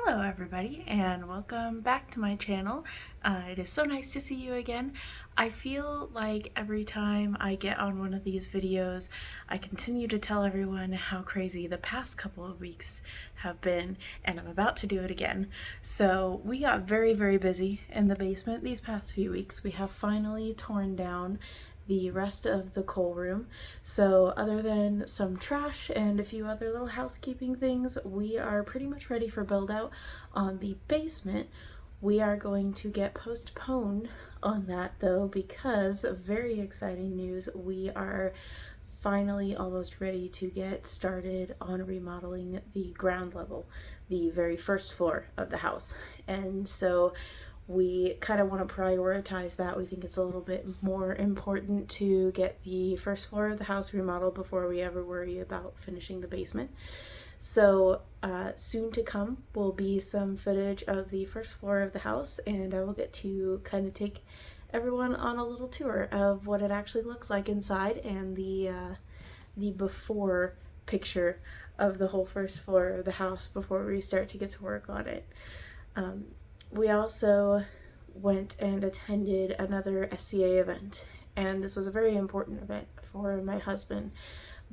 Hello everybody and welcome back to my channel. It is so nice to see you again. I feel like every time I get on one of these videos, I continue to tell everyone how crazy the past couple of weeks have been, and I'm about to do it again. So we got very busy in the basement these past few weeks. We have finally torn down the rest of the coal room. So other than some trash and a few other little housekeeping things, we are pretty much ready for build out on the basement. We are going to get postponed on that though, because of very exciting news. We are finally almost ready to get started on remodeling the ground level, the very first floor of the house. And so we kind of want to prioritize that. We think it's a little bit more important to get the first floor of the house remodeled before we ever worry about finishing the basement. So soon to come will be some footage of the first floor of the house, and I will get to kind of take everyone on a little tour of what it actually looks like inside, and the before picture of the whole first floor of the house before we start to get to work on it. We also went and attended another SCA event, and this was a very important event for my husband.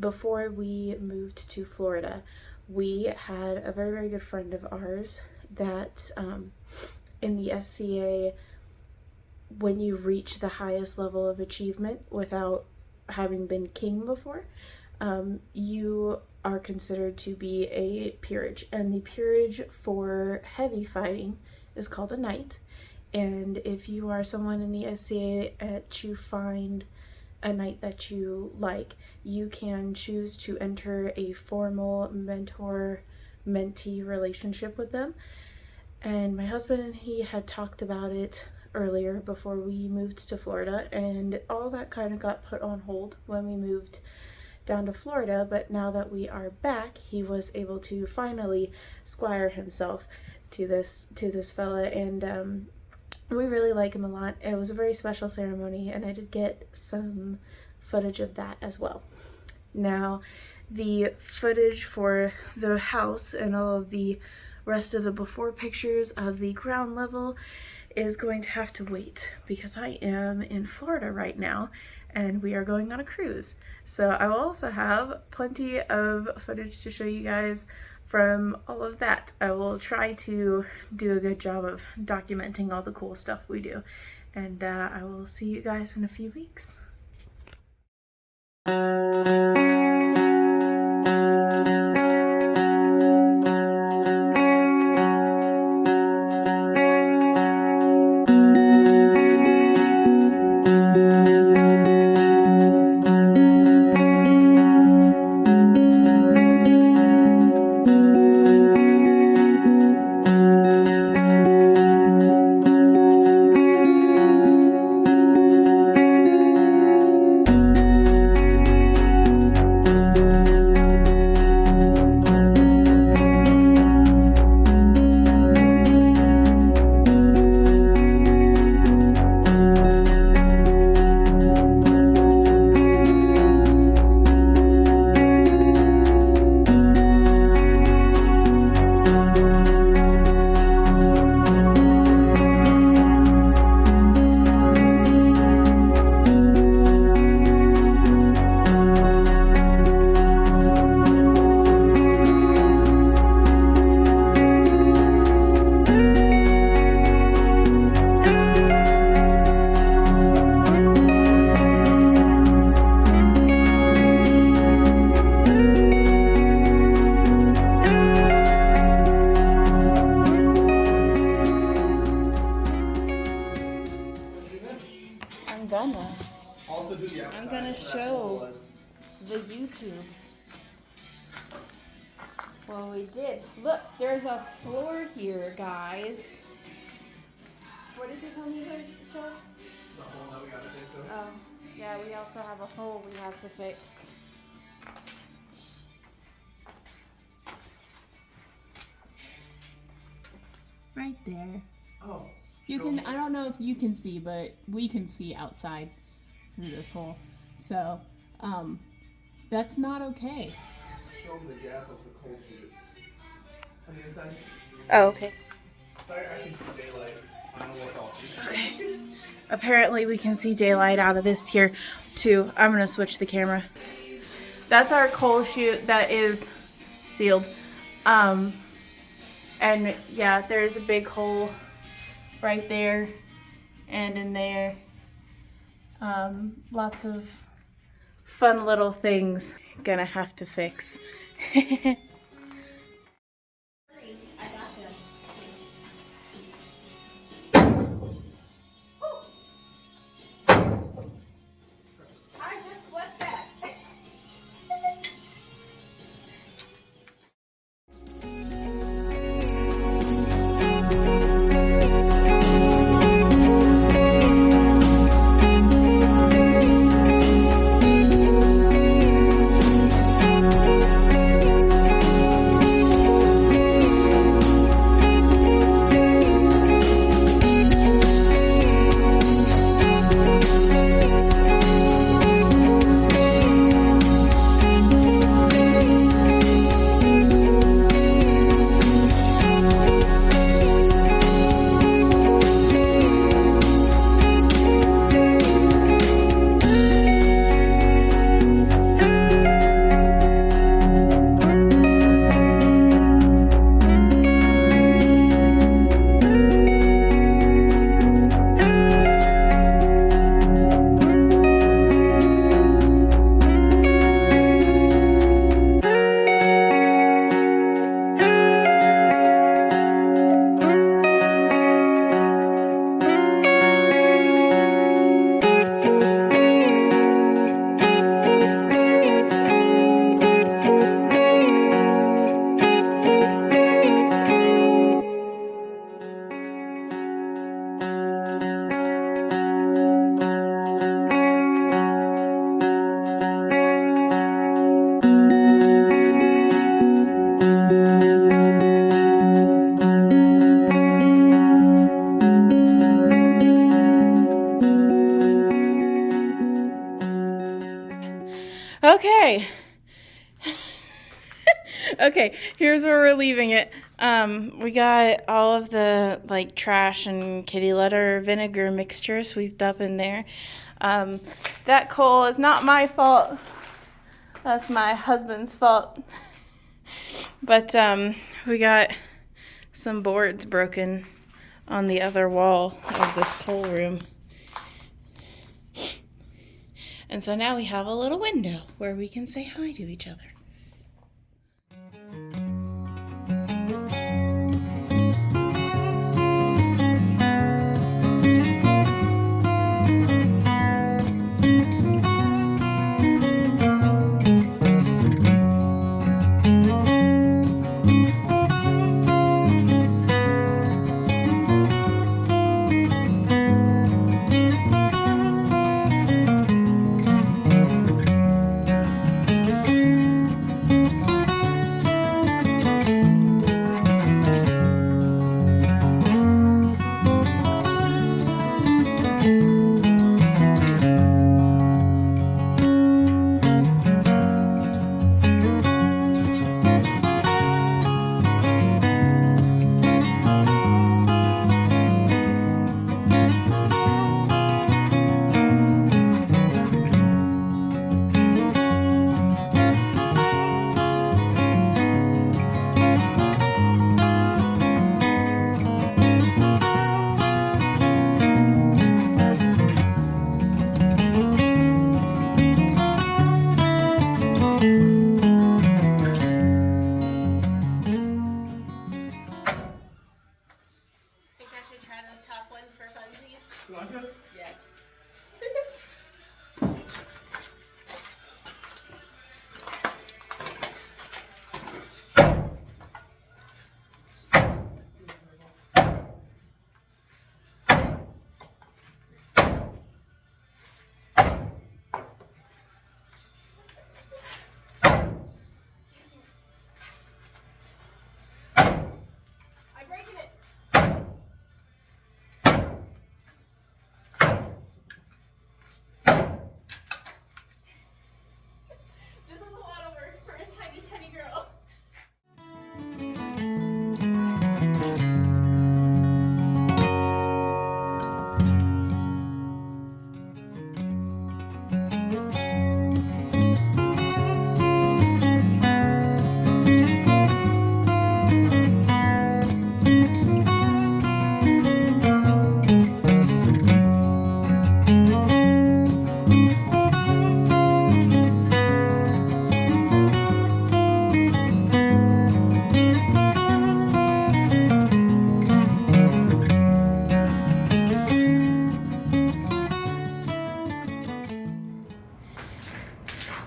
Before we moved to Florida, we had a very good friend of ours that in the SCA, when you reach the highest level of achievement without having been king before, you are considered to be a peerage, and the peerage for heavy fighting is called a knight. And if you are someone in the SCA that you find a knight that you like, you can choose to enter a formal mentor-mentee relationship with them. And my husband and he had talked about it earlier before we moved to Florida, and all that kind of got put on hold when we moved down to Florida. But now that we are back, he was able to finally squire himself to this fella, and we really like him a lot. It was a very special ceremony, and I did get some footage of that as well. Now, the footage for the house and all of the rest of the before pictures of the ground level is going to have to wait, because I am in Florida right now and we are going on a cruise. So I will also have plenty of footage to show you guys from all of that. I will try to do a good job of documenting all the cool stuff we do, and I will see you guys in a few weeks. I'm gonna show the YouTube what we did. Look, there's a floor here, guys. What did you tell me to show? The hole that we gotta fix. Oh, yeah, we also have a hole we have to fix. Right there. Oh. You can, I don't know if you can see, but we can see outside through this hole. So, that's not okay. Show them the gap of the cold chute. On the inside? Oh, okay. So I can see daylight on almost all three sides. Okay. Apparently we can see daylight out of this here too. I'm gonna switch the camera. That's our coal chute that is sealed. And yeah, there's a big hole right there and in there. Lots of fun little things gonna have to fix. I just swept that. Okay. Okay, here's where we're leaving it. We got all of the like trash and kitty litter vinegar mixture swept up in there. That coal is not my fault. That's my husband's fault. But we got some boards broken on the other wall of this coal room. And so now we have a little window where we can say hi to each other.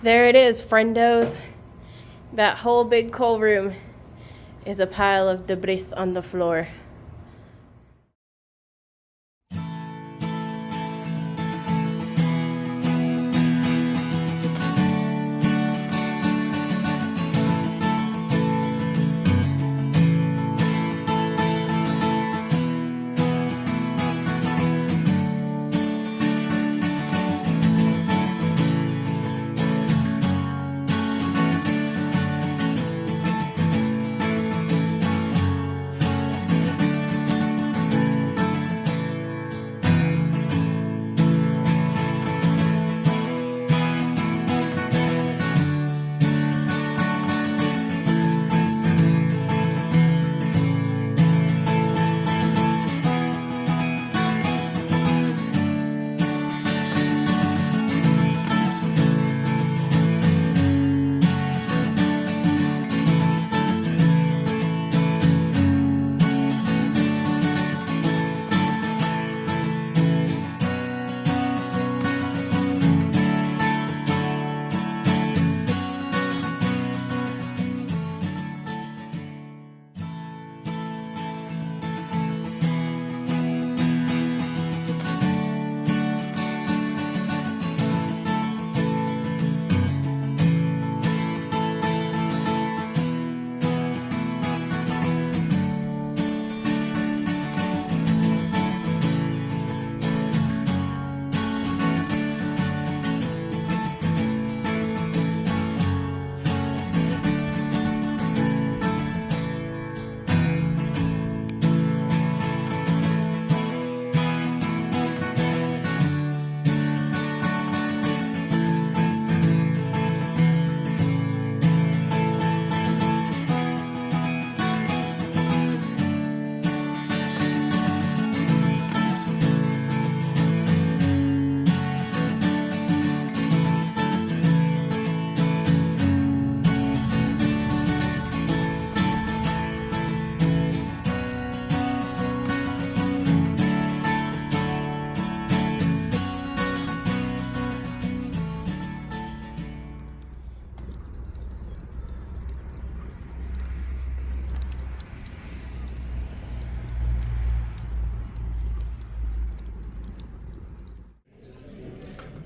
There it is, friendos. That whole big coal room is a pile of debris on the floor.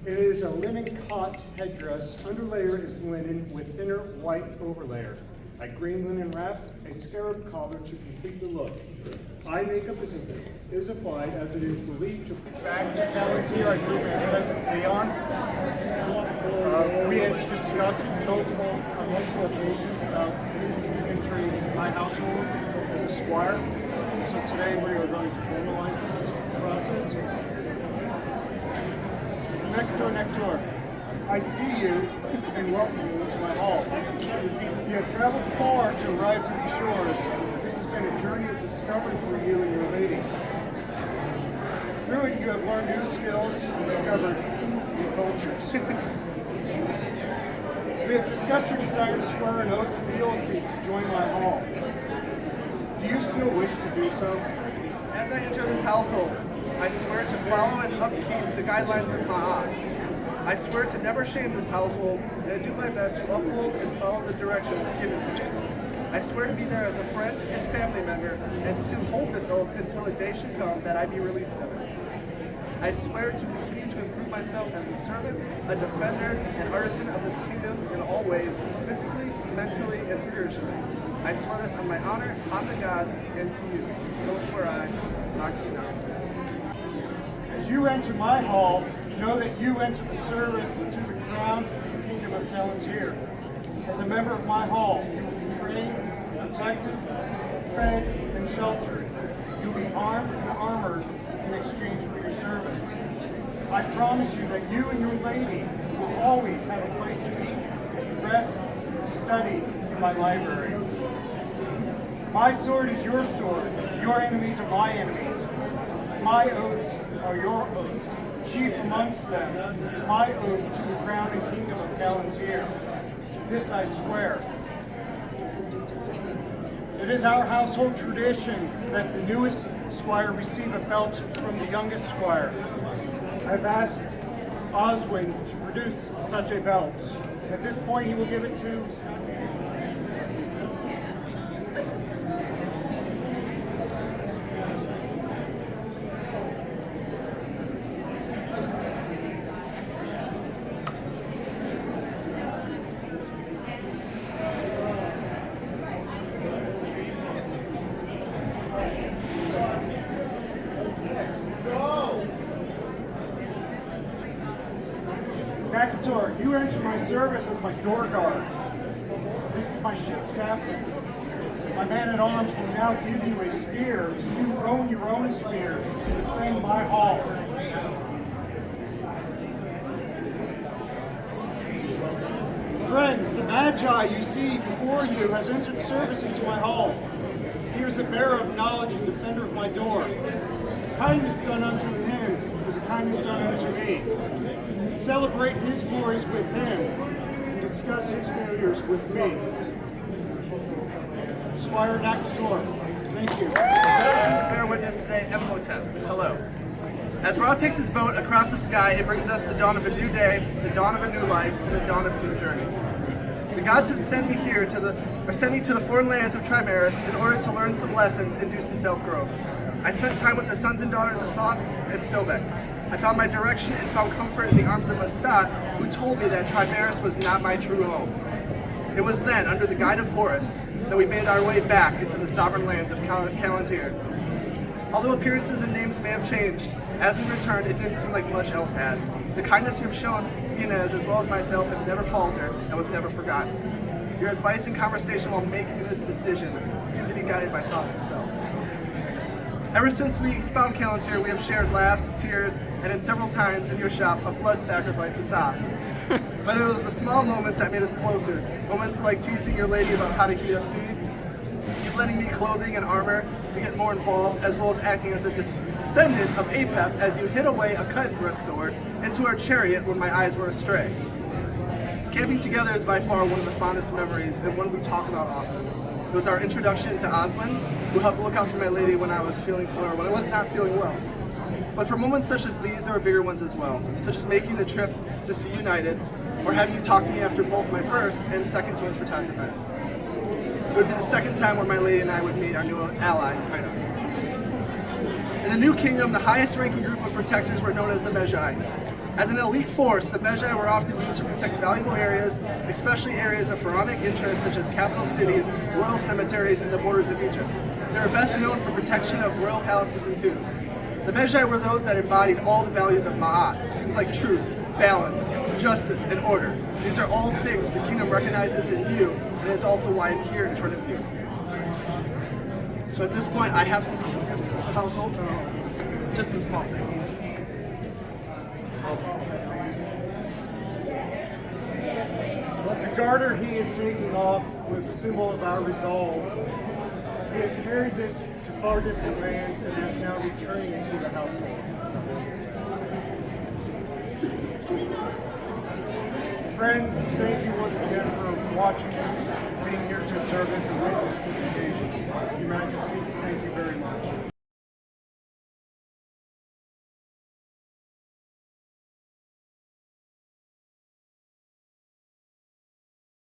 It is a linen cot headdress. Underlayer is linen with thinner white overlayer. A green linen wrap, a scarab collar to complete the look. Eye makeup is applied as it is believed to back to Palantir. Our group is presently on. We have discussed multiple occasions about his entering my household as a squire. So today we are going to formalize this process. Nectar, I see you and welcome you into my hall. You have traveled far to arrive to these shores. This has been a journey of discovery for you and your lady. Through it, you have learned new skills and discovered new cultures. We have discussed your desire to swear an oath of fealty to join my hall. Do you still wish to do so? As I enter this household, I swear to follow and upkeep the guidelines of Ma'at. I swear to never shame this household and to do my best to uphold and follow the directions given to me. I swear to be there as a friend and family member and to hold this oath until a day should come that I be released of it. I swear to continue to improve myself as a servant, a defender, and artisan of this kingdom in all ways, physically, mentally, and spiritually. I swear this on my honor, on the gods, and to you. So swear I, Octina. As you enter my hall, know that you enter the service to the crown of the kingdom of Palantir. As a member of my hall, you will be trained, protected, fed, and sheltered. You will be armed and armored in exchange for your service. I promise you that you and your lady will always have a place to eat, rest, and study in my library. My sword is your sword. Your enemies are my enemies. My oaths are your oaths. Chief amongst them is my oath to the crown and kingdom of Palantir. This I swear. It is our household tradition that the newest squire receive a belt from the youngest squire. I've asked Oswin to produce such a belt. At this point, he will give it to Nakator. You enter my service as my door guard. This is my ship's captain. My man-at-arms will now give you a spear to you own your own spear to defend my hall. Friends, the Magi you see before you has entered service into my hall. He is a bearer of knowledge and defender of my door. Kindness done unto him is a kindness done unto me. Celebrate his glories with him and discuss his failures with me. Squire Nakator, thank you. Bear witness today, Imhotep. Hello. As Ra takes his boat across the sky, it brings us the dawn of a new day, the dawn of a new life, and the dawn of a new journey. The gods have sent me here sent me to the foreign lands of Trimaris in order to learn some lessons and do some self-growth. I spent time with the sons and daughters of Thoth and Sobek. I found my direction and found comfort in the arms of Bastat, who told me that Trimaris was not my true home. It was then, under the guide of Horus, that we made our way back into the sovereign lands of Kalantir. Although appearances and names may have changed, as we returned, it didn't seem like much else had. The kindness you have shown Inez, as well as myself, have never faltered and was never forgotten. Your advice and conversation while making this decision seemed to be guided by Thoth himself. Ever since we found Kalantir, we have shared laughs, tears, and in several times in your shop, a blood sacrifice to Thoth. But it was the small moments that made us closer. Moments like teasing your lady about how to heat up tea, you lending me clothing and armor to get more involved, as well as acting as a descendant of Apep as you hid away a cut and thrust sword into our chariot when my eyes were astray. Camping together is by far one of the fondest memories and one we talk about often. It was our introduction to Oswin, who helped look out for my lady when I was not feeling well. But for moments such as these, there were bigger ones as well, such as making the trip to Sea United, or having you talk to me after both my first and second tours for Tots event. It would be the second time where my lady and I would meet our new ally, Kaino. In the New Kingdom, the highest ranking group of protectors were known as the Magi. As an elite force, the Magi were often used to protect valuable areas, especially areas of pharaonic interest such as capital cities, royal cemeteries, and the borders of Egypt. They are best known for protection of royal palaces and tombs. The Magi were those that embodied all the values of Ma'at, things like truth, balance, justice, and order. These are all things the kingdom recognizes in you, and is also why I'm here in front of you. So at this point, I have something to give to the household, just some small things. The garter he is taking off was a symbol of our resolve. He has carried this to far distant lands and is now returning to the household. Friends, thank you once again for watching this, being here to observe this and witness this occasion. Your Majesty, thank you very much.